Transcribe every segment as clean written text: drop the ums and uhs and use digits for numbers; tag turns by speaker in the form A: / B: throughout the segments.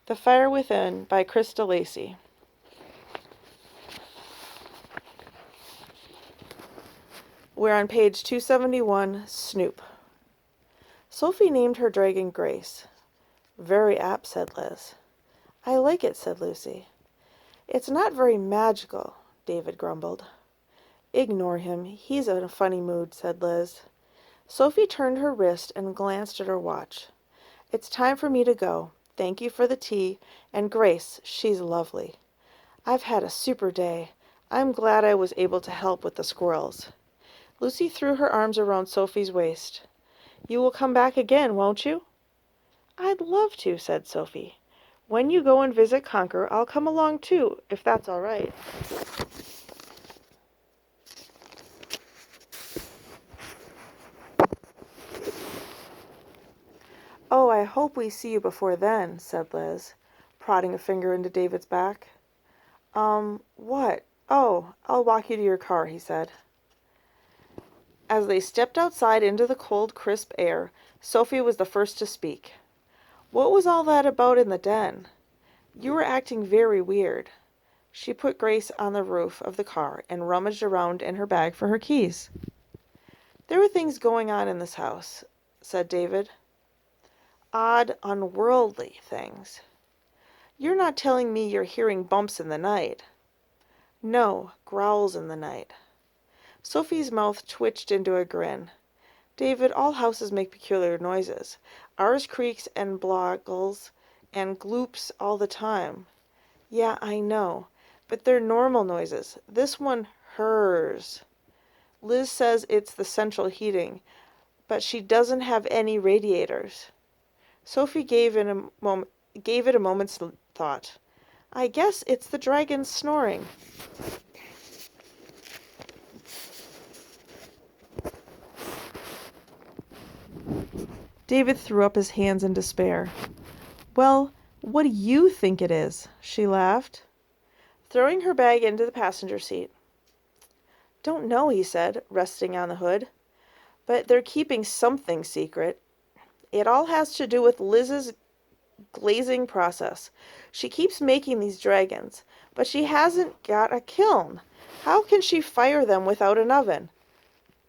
A: The Fire Within by Krista Lacey. We're on page 271, Snoop. Sophie named her dragon Grace. Very apt, said Liz. I like it, said Lucy. It's not very magical, David grumbled. Ignore him. He's in a funny mood, said Liz. Sophie turned her wrist and glanced at her watch. It's time for me to go. Thank you for the tea, and Grace, she's lovely. I've had a super day. I'm glad I was able to help with the squirrels. Lucy threw her arms around Sophie's waist. You will come back again, won't you? I'd love to, said Sophie. When you go and visit Conquer, I'll come along too, if that's all right. Oh, I hope we see you before then, said Liz, prodding a finger into David's back. What? Oh, I'll walk you to your car, he said. As they stepped outside into the cold, crisp air, Sophie was the first to speak. What was all that about in the den? You were acting very weird. She put Grace on the roof of the car and rummaged around in her bag for her keys. There were things going on in this house, said David. Odd, unworldly things. You're not telling me you're hearing bumps in the night. No, growls in the night. Sophie's mouth twitched into a grin. David, all houses make peculiar noises. Ours creaks and bloggles and gloops all the time. Yeah, I know, but they're normal noises. This one, hers. Liz says it's the central heating, but she doesn't have any radiators. Sophie gave it a moment's thought. I guess it's the dragon snoring. David threw up his hands in despair. Well, what do you think it is? She laughed, throwing her bag into the passenger seat. Don't know, he said, resting on the hood. But they're keeping something secret. It all has to do with Liz's glazing process. She keeps making these dragons, but she hasn't got a kiln. How can she fire them without an oven?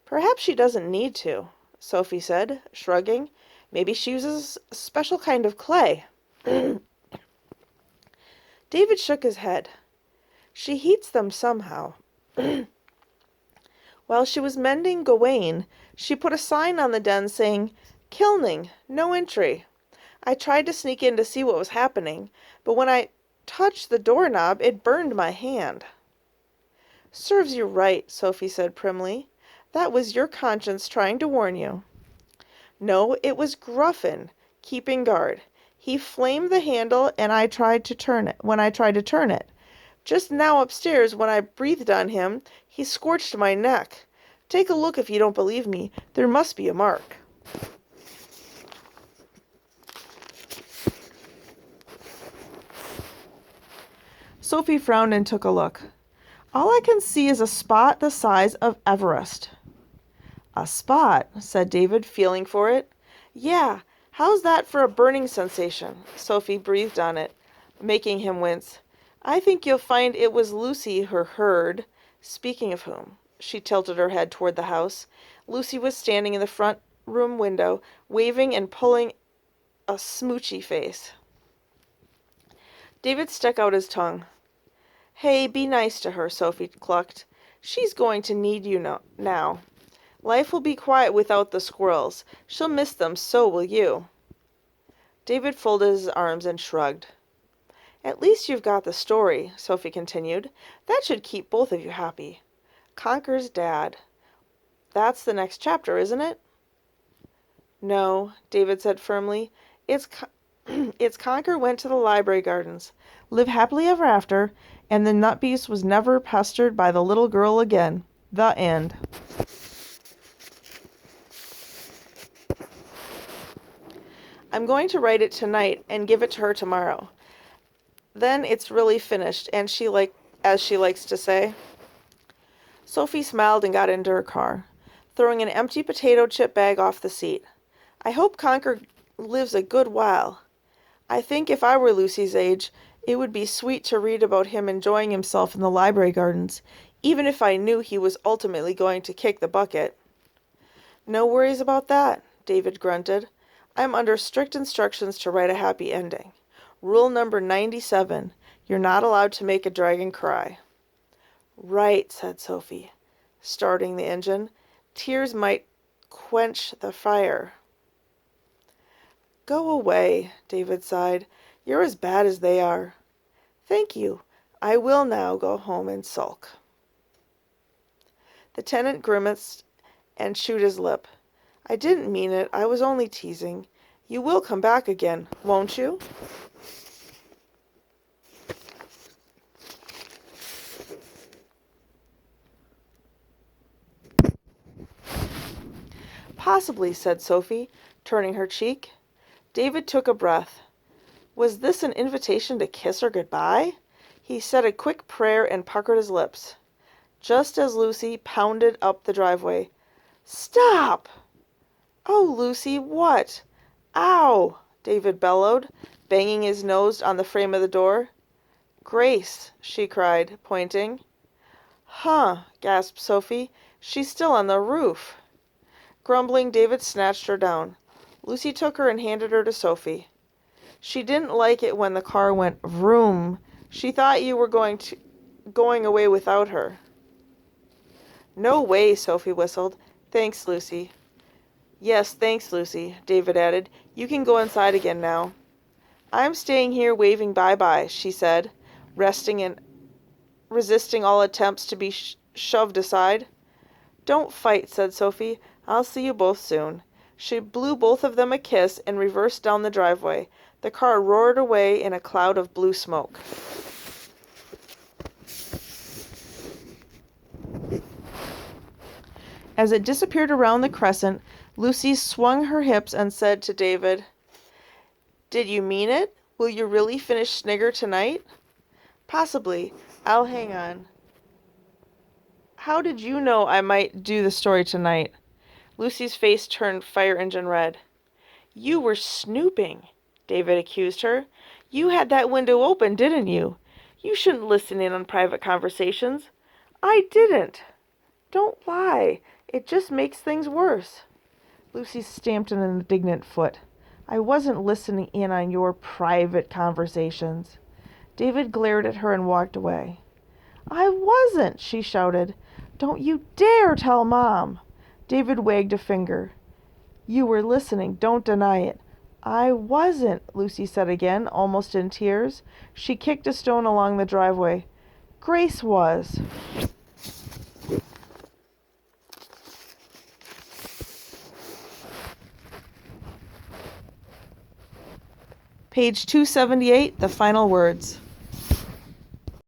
A: Perhaps she doesn't need to, Sophie said, shrugging. Maybe she uses a special kind of clay. David shook his head. She heats them somehow. While she was mending Gawain, she put a sign on the den saying, Kilning, no entry. I tried to sneak in to see what was happening, but when I touched the doorknob, it burned my hand. Serves you right, Sophie said primly. That was your conscience trying to warn you. No, it was Gruffin, keeping guard. He flamed the handle and I tried to turn it. Just now upstairs, when I breathed on him, he scorched my neck. Take a look if you don't believe me. There must be a mark. Sophie frowned and took a look. All I can see is a spot the size of Everest. A spot, said David, feeling for it. Yeah, how's that for a burning sensation? Sophie breathed on it, making him wince. I think you'll find it was Lucy who heard. Speaking of whom, she tilted her head toward the house. Lucy was standing in the front room window, waving and pulling a smoochy face. David stuck out his tongue. Hey, be nice to her, Sophie clucked. She's going to need you now. Life will be quiet without the squirrels. She'll miss them, so will you. David folded his arms and shrugged. At least you've got the story, Sophie continued. That should keep both of you happy. Conquer's dad. That's the next chapter, isn't it? No, David said firmly. It's Conquer went to the library gardens, lived happily ever after, and the nut beast was never pestered by the little girl again. The end. I'm going to write it tonight and give it to her tomorrow. Then it's really finished, and as she likes to say. Sophie smiled and got into her car, throwing an empty potato chip bag off the seat. I hope Conquer lives a good while. I think if I were Lucy's age, it would be sweet to read about him enjoying himself in the library gardens, even if I knew he was ultimately going to kick the bucket." "No worries about that," David grunted. "I'm under strict instructions to write a happy ending. Rule number 97, you're not allowed to make a dragon cry." "Right," said Sophie, starting the engine. "Tears might quench the fire." "Go away," David sighed. "You're as bad as they are." "Thank you. I will now go home and sulk." The tenant grimaced and chewed his lip. "I didn't mean it. I was only teasing. You will come back again, won't you?" "Possibly," said Sophie, turning her cheek. David took a breath. Was this an invitation to kiss her goodbye? He said a quick prayer and puckered his lips. Just as Lucy pounded up the driveway. "Stop!" "Oh, Lucy, what?" "Ow!" David bellowed, banging his nose on the frame of the door. "Grace," she cried, pointing. "Huh," gasped Sophie. "She's still on the roof." Grumbling, David snatched her down. Lucy took her and handed her to Sophie. "She didn't like it when the car went vroom. She thought you were going away without her." "No way," Sophie whistled. "Thanks, Lucy." "Yes, thanks, Lucy," David added. "You can go inside again now." "I'm staying here waving bye-bye," she said, resisting all attempts to be shoved aside. "Don't fight," said Sophie. "I'll see you both soon." She blew both of them a kiss and reversed down the driveway. The car roared away in a cloud of blue smoke. As it disappeared around the crescent, Lucy swung her hips and said to David, "Did you mean it? Will you really finish Snigger tonight?" "Possibly. I'll hang on." "How did you know I might do the story tonight?" Lucy's face turned fire engine red. "You were snooping," David accused her. "You had that window open, didn't you? You shouldn't listen in on private conversations." "I didn't." "Don't lie. It just makes things worse." Lucy stamped an indignant foot. "I wasn't listening in on your private conversations." David glared at her and walked away. "I wasn't," she shouted. "Don't you dare tell Mom." David wagged a finger. "You were listening. Don't deny it." "I wasn't," Lucy said again, almost in tears. She kicked a stone along the driveway. "Grace was." Page 278, the final words.